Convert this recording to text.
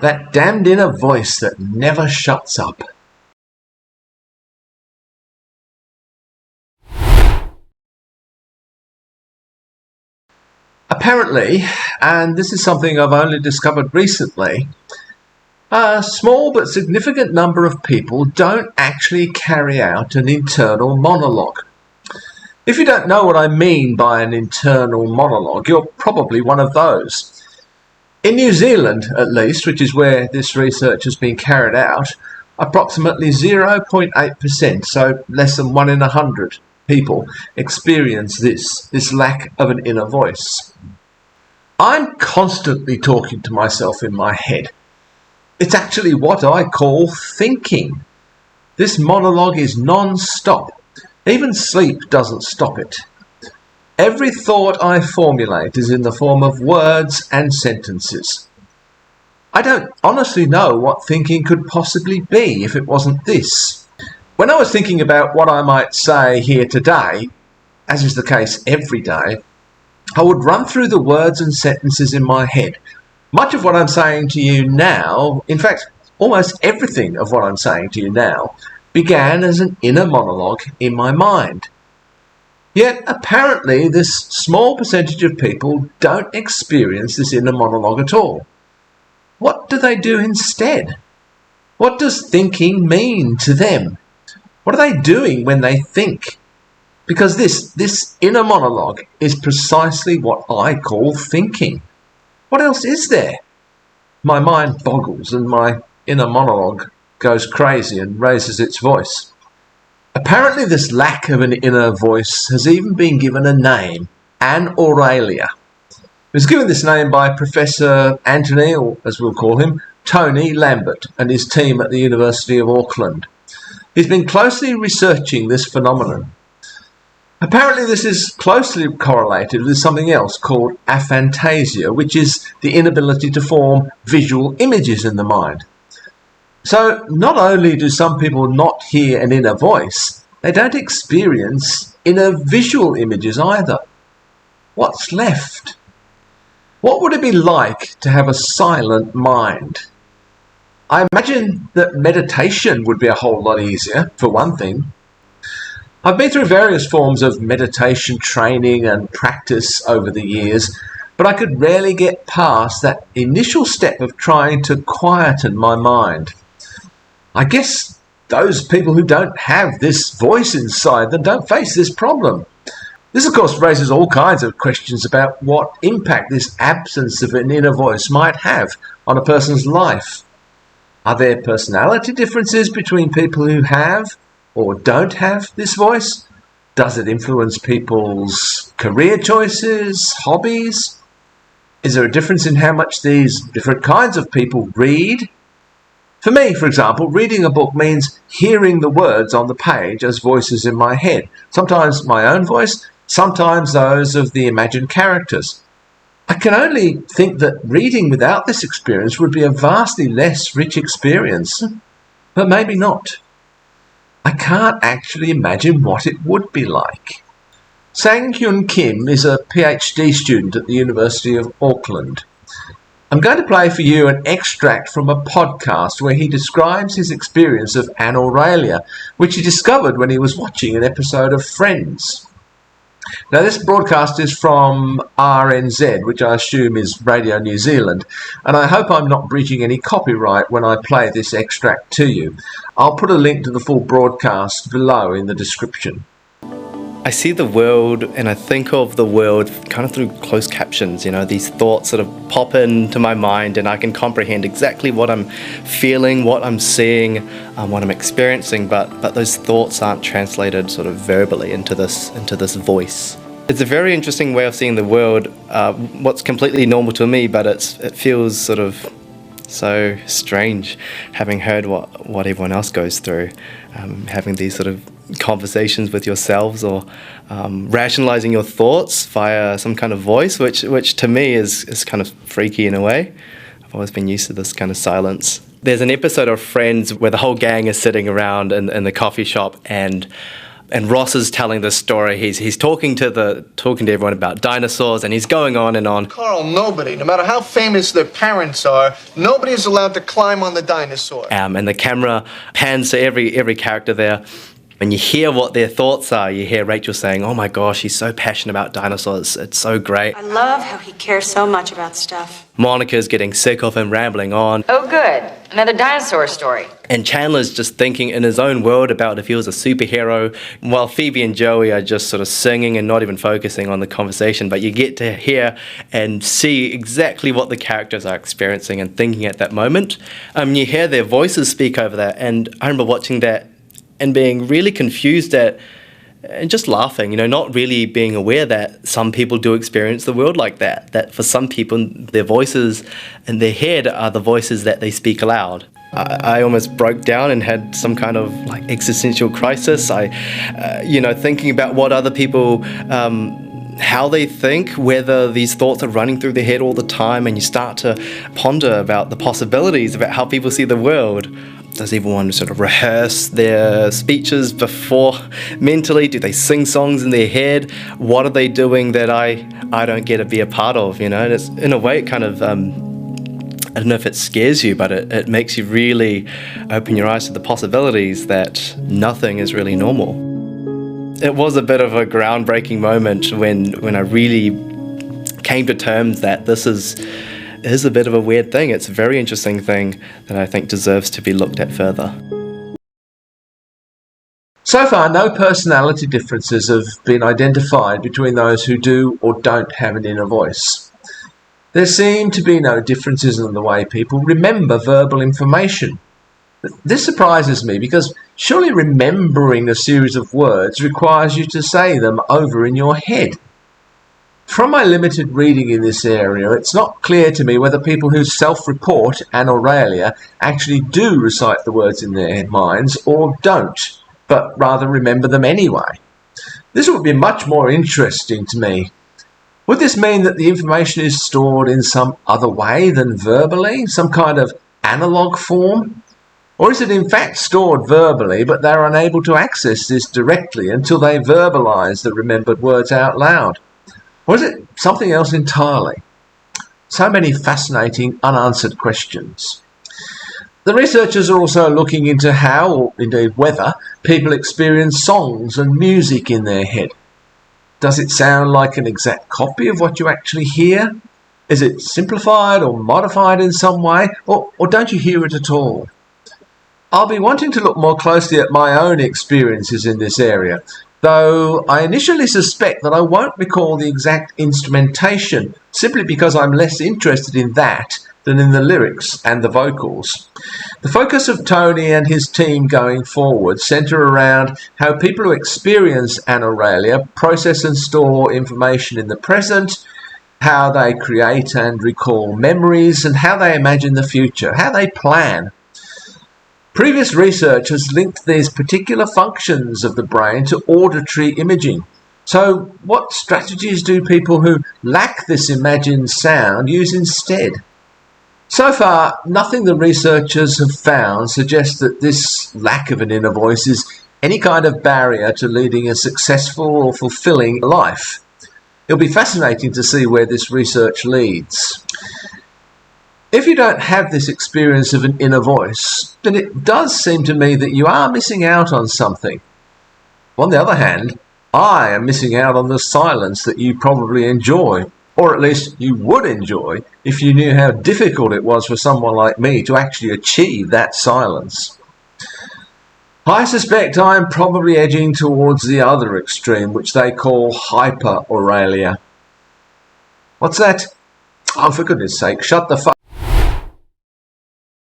That damned inner voice that never shuts up. Apparently, and this is something I've only discovered recently, a small but significant number of people don't actually carry out an internal monologue. If you don't know what I mean by an internal monologue, you're probably one of those. In New Zealand, at least, which is where this research has been carried out, approximately 0.8%, so less than 1 in 100 people, experience this lack of an inner voice. I'm constantly talking to myself in my head. It's actually what I call thinking. This monologue is non-stop. Even sleep doesn't stop it. Every thought I formulate is in the form of words and sentences. I don't honestly know what thinking could possibly be if it wasn't this. When I was thinking about what I might say here today, as is the case every day, I would run through the words and sentences in my head. Much of what I'm saying to you now, in fact, almost everything of what I'm saying to you now, began as an inner monologue in my mind. Yet, apparently, this small percentage of people don't experience this inner monologue at all. What do they do instead? What does thinking mean to them? What are they doing when they think? Because this inner monologue is precisely what I call thinking. What else is there? My mind boggles and my inner monologue goes crazy and raises its voice. Apparently this lack of an inner voice has even been given a name, Aneuralia. It was given this name by Professor Anthony, or as we'll call him, Tony Lambert, and his team at the University of Auckland. He's been closely researching this phenomenon. Apparently this is closely correlated with something else called aphantasia, which is the inability to form visual images in the mind. So not only do some people not hear an inner voice, they don't experience inner visual images either. What's left? What would it be like to have a silent mind? I imagine that meditation would be a whole lot easier, for one thing. I've been through various forms of meditation training and practice over the years, but I could rarely get past that initial step of trying to quieten my mind. I guess those people who don't have this voice inside them don't face this problem. This, of course, raises all kinds of questions about what impact this absence of an inner voice might have on a person's life. Are there personality differences between people who have or don't have this voice? Does it influence people's career choices, hobbies? Is there a difference in how much these different kinds of people read? For me, for example, reading a book means hearing the words on the page as voices in my head. Sometimes my own voice, sometimes those of the imagined characters. I can only think that reading without this experience would be a vastly less rich experience. But maybe not. I can't actually imagine what it would be like. Sang-Hyun Kim is a PhD student at the University of Auckland. I'm going to play for you an extract from a podcast where he describes his experience of Aneuralia, which he discovered when he was watching an episode of Friends. Now, this broadcast is from RNZ, which I assume is Radio New Zealand, and I hope I'm not breaching any copyright when I play this extract to you. I'll put a link to the full broadcast below in the description. I see the world and I think of the world kind of through closed captions, these thoughts sort of pop into my mind and I can comprehend exactly what I'm feeling, what I'm seeing, what I'm experiencing, but those thoughts aren't translated sort of verbally into this voice. It's a very interesting way of seeing the world, what's completely normal to me, but it feels sort of so strange having heard what everyone else goes through, having these sort of conversations with yourselves or rationalizing your thoughts via some kind of voice, which to me is kind of freaky in a way. I've always been used to this kind of silence. There's an episode of Friends where the whole gang is sitting around in the coffee shop and And Ross is telling this story. He's talking to everyone about dinosaurs, and he's going on and on. Carl, nobody, no matter how famous their parents are, nobody is allowed to climb on the dinosaur. And the camera pans to every character there. And you hear what their thoughts are. You hear Rachel saying, "Oh my gosh, he's so passionate about dinosaurs. It's so great." I love how he cares so much about stuff. Monica's getting sick of him rambling on. Oh, good. Another dinosaur story. And Chandler's just thinking in his own world about if he was a superhero, while Phoebe and Joey are just sort of singing and not even focusing on the conversation. But you get to hear and see exactly what the characters are experiencing and thinking at that moment. You hear their voices speak over that. And I remember watching that and being really confused and just laughing, not really being aware that some people do experience the world like that. That for some people, their voices in their head are the voices that they speak aloud. I almost broke down and had some kind of existential crisis. Thinking about what other people, how they think, whether these thoughts are running through their head all the time, and you start to ponder about the possibilities, about how people see the world. Does everyone sort of rehearse their speeches before mentally? Do they sing songs in their head? What are they doing that I don't get to be a part of? And it's, in a way, it kind of, I don't know if it scares you, but it makes you really open your eyes to the possibilities that nothing is really normal. It was a bit of a groundbreaking moment when I really came to terms that this is a bit of a weird thing. It's a very interesting thing that I think deserves to be looked at further. So far, no personality differences have been identified between those who do or don't have an inner voice. There seem to be no differences in the way people remember verbal information. This surprises me because surely remembering a series of words requires you to say them over in your head. From my limited reading in this area, it's not clear to me whether people who self-report anauralia actually do recite the words in their minds or don't, but rather remember them anyway. This would be much more interesting to me. Would this mean that the information is stored in some other way than verbally, some kind of analog form? Or is it in fact stored verbally, but they're unable to access this directly until they verbalize the remembered words out loud? Or is it something else entirely? So many fascinating unanswered questions. The researchers are also looking into how, or indeed whether, people experience songs and music in their head. Does it sound like an exact copy of what you actually hear? Is it simplified or modified in some way, or don't you hear it at all? I'll be wanting to look more closely at my own experiences in this area, though I initially suspect that I won't recall the exact instrumentation simply because I'm less interested in that than in the lyrics and the vocals. The focus of Tony and his team going forward centre around how people who experience anauralia process and store information in the present, how they create and recall memories, and how they imagine the future, how they plan. Previous research has linked these particular functions of the brain to auditory imaging. So what strategies do people who lack this imagined sound use instead? So far, nothing the researchers have found suggests that this lack of an inner voice is any kind of barrier to leading a successful or fulfilling life. It'll be fascinating to see where this research leads. If you don't have this experience of an inner voice, then it does seem to me that you are missing out on something. On the other hand, I am missing out on the silence that you probably enjoy, or at least you would enjoy if you knew how difficult it was for someone like me to actually achieve that silence. I suspect I am probably edging towards the other extreme, which they call hyperauralia. What's that? Oh, for goodness sake, shut the fuck